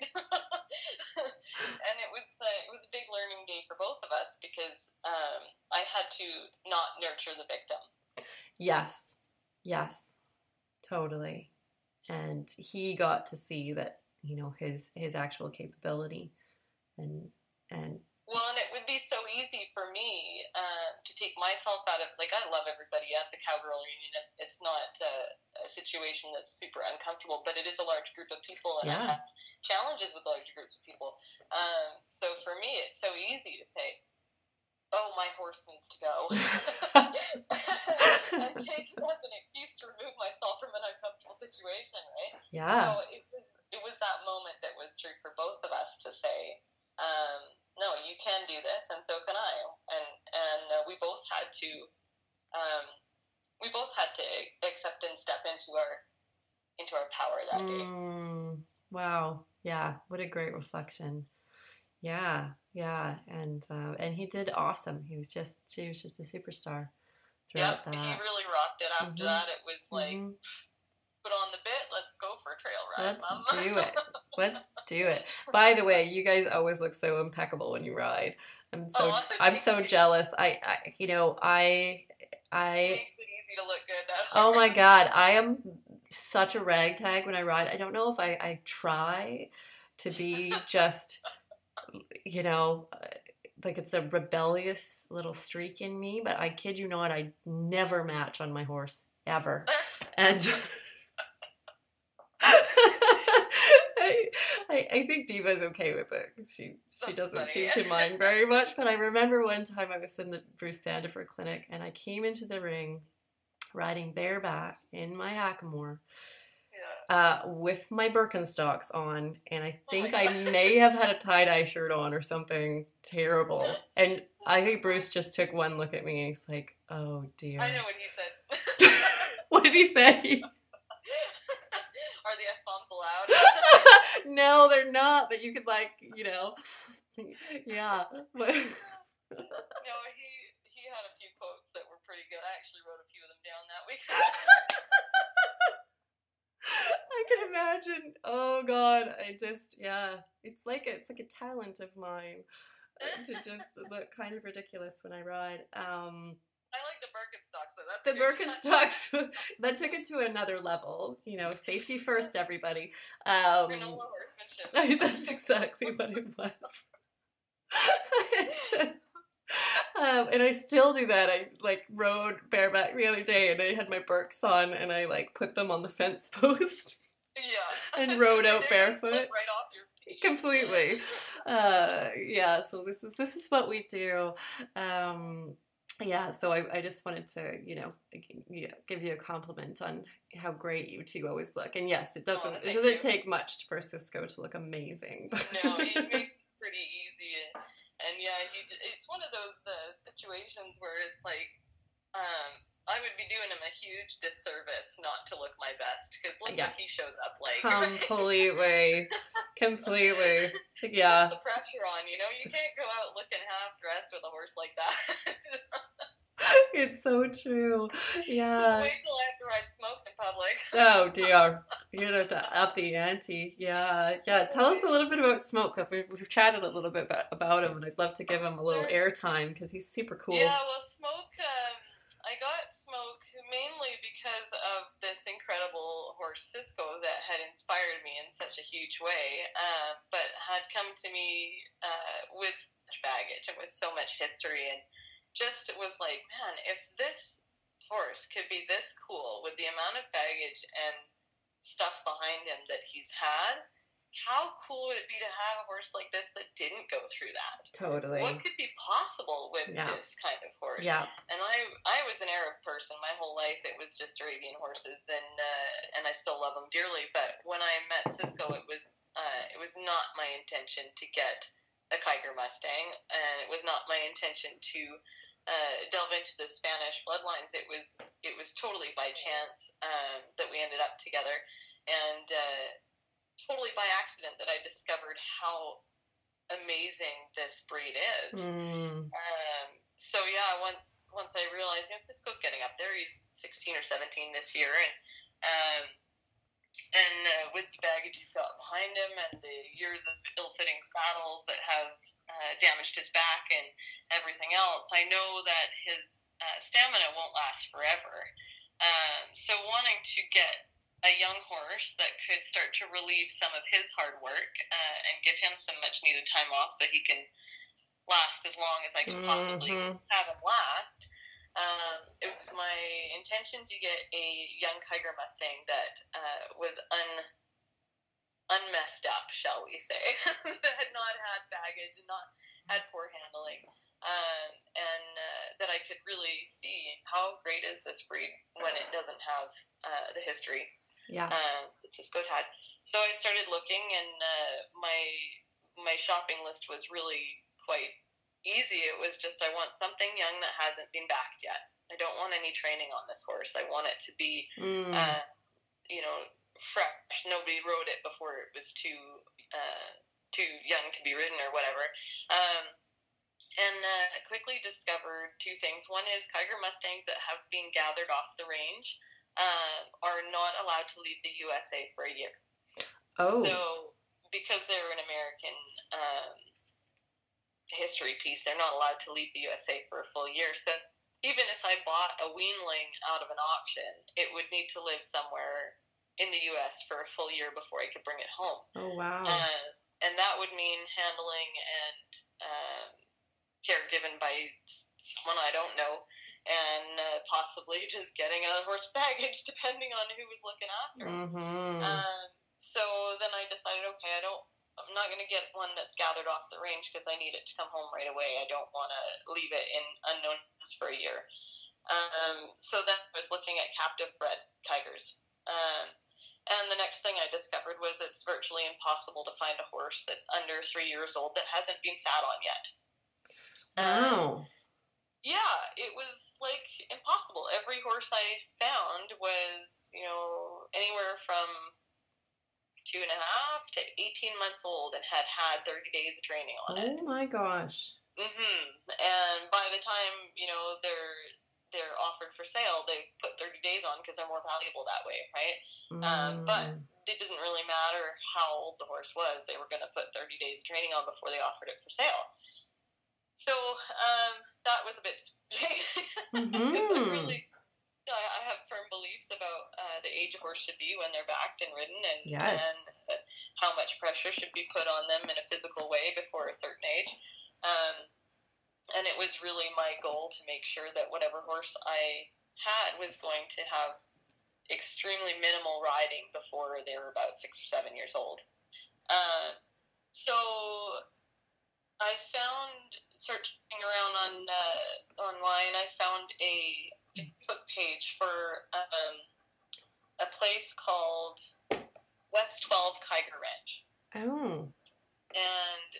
And it was a big learning day for both of us, because I had to not nurture the victim. Yes, totally. And he got to see that, you know, his actual capability, and well, and it would be so easy for me to take myself out of, like, I love everybody at the Cowgirl Reunion. It's not a situation that's super uncomfortable, but it is a large group of people, and I have challenges with large groups of people. So for me, it's so easy to say, oh, my horse needs to go. And take it as an excuse to remove myself from an uncomfortable situation, right? Yeah. So it was that moment that was true for both of us to say, no, you can do this, and so can I. And we both had to accept and step into our power that day. Wow. Yeah. What a great reflection. Yeah. And he did awesome. He was just a superstar throughout that. He really rocked it. After that, it was like, put on the bit, let's go for a trail ride. Let's do it. By the way, you guys always look so impeccable when you ride. I'm so jealous. I you know, it makes it easy to look good. Oh my God, I am such a ragtag when I ride. I don't know if I try to be just, you know, like it's a rebellious little streak in me, but I kid you not, I never match on my horse ever. And I think Diva's okay with it. She doesn't seem to mind very much. But I remember one time I was in the Bruce Sandifer clinic, and I came into the ring riding bareback in my hackamore with my Birkenstocks on, and I think I may have had a tie-dye shirt on or something terrible. And I think Bruce just took one look at me, and he's like, oh dear. I know what he said. What did he say? Are the F-bombs allowed? No, they're not, but you could, like, you know, yeah. But no, he had a few quotes that were pretty good. I actually wrote a few of them down. That We I can imagine. Oh God, it's like a talent of mine to just look kind of ridiculous when I ride. I like the Birkenstocks, though. That's The Birkenstocks, that took it to another level. You know, safety first, everybody. Granola horsemanship. That's exactly what it was. And I still do that. I like rode bareback the other day, and I had my Birks on, and I like put them on the fence post. Yeah. And rode out barefoot. Right off your feet. Completely. So this is what we do. So I just wanted to, give you a compliment on how great you two always look. And yes, it doesn't take much for Cisco to look amazing. No, he makes it pretty easy. And yeah, it's one of those situations where it's like, I would be doing him a huge disservice not to look my best, because look what he shows up like. Completely. Yeah. The pressure on, you can't go out looking half dressed with a horse like that. It's so true. Yeah. Wait till I have to ride Smoke in public. Oh dear. You're gonna have to up the ante. Yeah. Tell us a little bit about Smoke. We've chatted a little bit about him, and I'd love to give him a little airtime because he's super cool. Yeah, well, Smoke, I got Smoke mainly because of this incredible horse, Cisco, that had inspired me in such a huge way, but had come to me with such baggage and with so much history, and just was like, man, if this horse could be this cool with the amount of baggage and stuff behind him that he's had, how cool would it be to have a horse like this that didn't go through that? Totally. What could be possible with this kind of horse? Yeah. And I was an Arab person my whole life. It was just Arabian horses, and I still love them dearly. But when I met Cisco, it was not my intention to get a Kiger Mustang, and it was not my intention to delve into the Spanish bloodlines. It was totally by chance that we ended up together, and totally by accident that I discovered how amazing this breed is. So yeah, once I realized, Cisco's getting up there. He's 16 or 17 this year, and with the baggage he's got behind him and the years of ill-fitting saddles that have damaged his back and everything else, I know that his stamina won't last forever. So wanting to get a young horse that could start to relieve some of his hard work and give him some much needed time off so he can last as long as I can possibly have him last. It was my intention to get a young Kiger Mustang that was unmessed up, shall we say, that had not had baggage and not had poor handling, and that I could really see how great is this breed when it doesn't have the history that Cisco had. So I started looking, and my shopping list was really quite easy. It was just, I want something young that hasn't been backed yet. I don't want any training on this horse. I want it to be, fresh. Nobody rode it before it was too young to be ridden or whatever. And quickly discovered two things. One is Kiger Mustangs that have been gathered off the range are not allowed to leave the USA for a year. Oh. So because they're an American history piece, they're not allowed to leave the USA for a full year. So even if I bought a weanling out of an auction, it would need to live somewhere in the U.S. for a full year before I could bring it home. Oh, wow. And that would mean handling and care given by someone I don't know, and possibly just getting a horse baggage depending on who was looking after him. So then I decided, okay, I'm not going to get one that's gathered off the range because I need it to come home right away. I don't want to leave it in unknowns for a year. So then I was looking at captive bred Kigers. And the next thing I discovered was it's virtually impossible to find a horse that's under 3 years old that hasn't been sat on yet. Wow. Yeah, it was like impossible. Every horse I found was, anywhere from 2.5 to 18 months old and had 30 days of training on it. Oh my gosh. And by the time, they're offered for sale, they've put 30 days on because they're more valuable that way, right? But it didn't really matter how old the horse was. They were going to put 30 days training on before they offered it for sale. So that was a bit really, I have firm beliefs about the age a horse should be when they're backed and ridden, and how much pressure should be put on them in a physical way before a certain age. And it was really my goal to make sure that whatever horse I had was going to have extremely minimal riding before they were about 6 or 7 years old. So I found, searching around on online, I found a Facebook page for a place called West 12 Kiger Ranch. Oh. And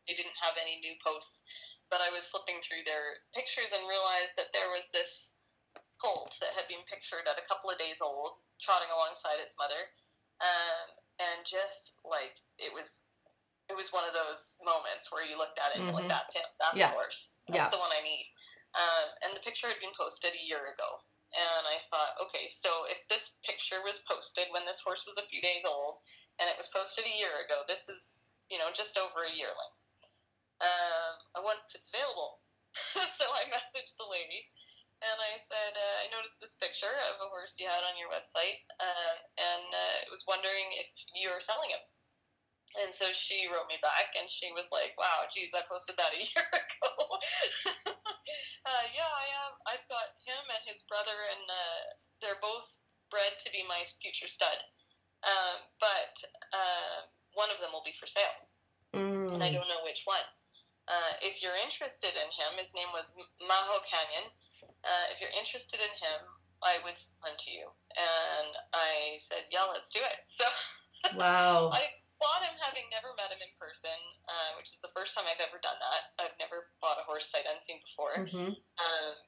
they didn't have any new posts, but I was flipping through their pictures and realized that there was this colt that had been pictured at a couple of days old, trotting alongside its mother, and just like it was one of those moments where you looked at it and you're like, that's him, that's the horse, that's the one I need. And the picture had been posted a year ago, and I thought, okay, so if this picture was posted when this horse was a few days old, and it was posted a year ago, this is, just over a yearling. I wonder if it's available. So I messaged the lady, and I said, I noticed this picture of a horse you had on your website, and was wondering if you were selling him. And so she wrote me back, and she was like, wow, geez, I posted that a year ago. Yeah, I am. I've got him and his brother, and they're both bred to be my future stud. But one of them will be for sale, and I don't know which one. If you're interested in him, his name was Maho Canyon. If you're interested in him, I would sell him to you. And I said, yeah, let's do it. So wow. I bought him having never met him in person, which is the first time I've ever done that. I've never bought a horse sight unseen before.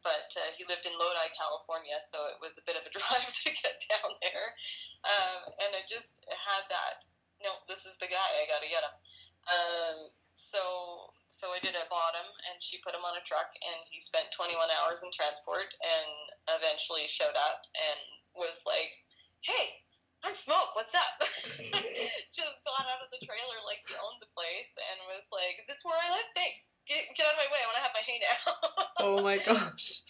But he lived in Lodi, California, so it was a bit of a drive to get down there. And I just had that, no, this is the guy, I got to get him. So I did. I bought him, and she put him on a truck, and he spent 21 hours in transport, and eventually showed up and was like, hey, I'm Smoke, what's up? Just got out of the trailer like he owned the place, and was like, is this where I live? Thanks. Get out of my way. I want to have my hay now. Oh my gosh.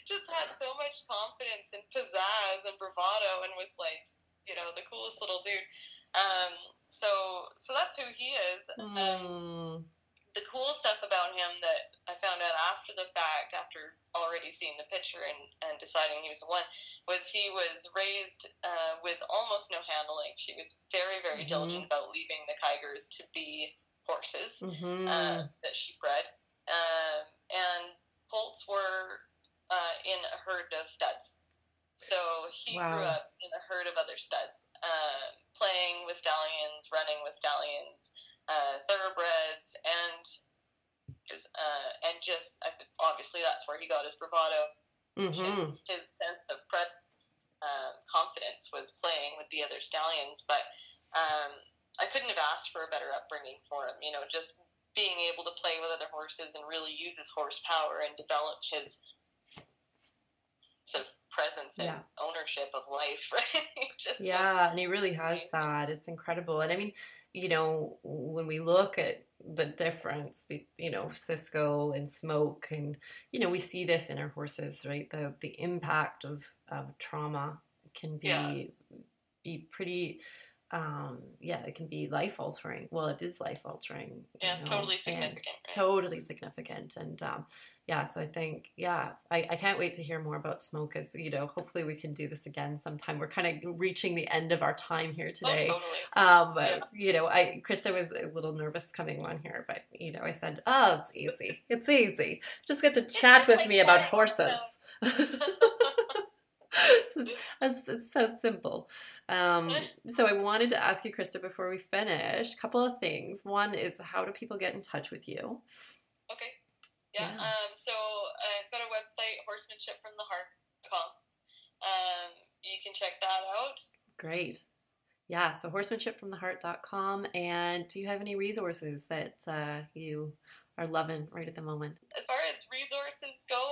just had so much confidence and pizzazz and bravado, and was like, the coolest little dude. So that's who he is. The cool stuff about him that I found out after the fact, after already seeing the picture and deciding he was the one, was he was raised with almost no handling. She was very, very diligent about leaving the Kigers to be horses that she bred. And colts were in a herd of studs. So he grew up in a herd of other studs, playing with stallions, running with stallions, thoroughbreds, and just obviously that's where he got his bravado. His sense of confidence was playing with the other stallions. But I couldn't have asked for a better upbringing for him. Just being able to play with other horses and really use his horsepower and develop his sort of presence and ownership of life, right? And he really has that. It's incredible. And I mean, when we look at the difference, Cisco and Smoke, and, we see this in our horses, right? The impact of trauma can be pretty, it can be life-altering. Well, it is life-altering. Totally significant. Right? Totally significant. And, so I think, I can't wait to hear more about Smoke, as, hopefully we can do this again sometime. We're kind of reaching the end of our time here today. Oh, totally. Krista was a little nervous coming on here, but, I said, oh, it's easy. It's easy. Just get to chat with me about horses. It's so simple. So I wanted to ask you, Krista, before we finish, a couple of things. One is, how do people get in touch with you? Okay. So I've got a website, horsemanshipfromtheheart.com. You can check that out. Great. So horsemanshipfromtheheart.com. And do you have any resources that you are loving right at the moment? As far as horses go,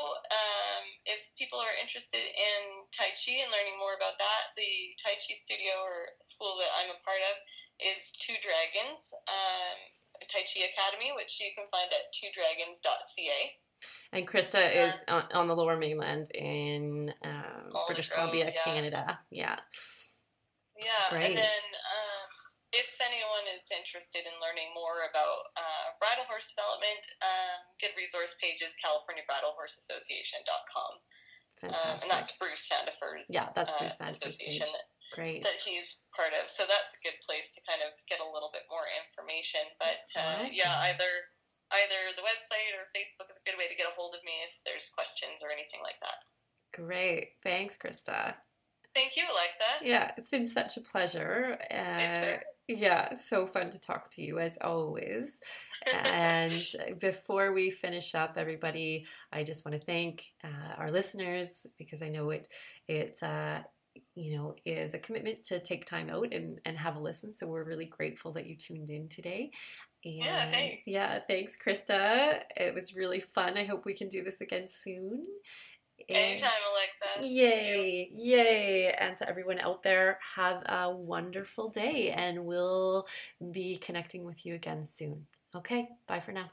if people are interested in Tai Chi and learning more about that, the Tai Chi studio or school that I'm a part of is Two Dragons Tai Chi Academy, which you can find at twodragons.ca. And Christa is on the Lower Mainland in British Columbia, Canada. Yeah. Yeah. Great. And then if anyone is interested in learning more about bridle horse development, good resource page is CaliforniaBridleHorseAssociation.com. Fantastic. And that's Bruce Sandifer's that's Bruce Sandifer's association Great. that he's part of. So that's a good place to kind of get a little bit more information. But yeah, either the website or Facebook is a good way to get a hold of me if there's questions or anything like that. Great. Thanks, Christa. Thank you, Alexa. Yeah, it's been such a pleasure. Yeah, so fun to talk to you as always. And before we finish up, everybody, I just want to thank our listeners, because I know it is a commitment to take time out and have a listen. So we're really grateful that you tuned in today. And thanks, Christa. It was really fun. I hope we can do this again soon. Anytime, Alexa. Yay. And to everyone out there, have a wonderful day, and we'll be connecting with you again soon. Okay, bye for now.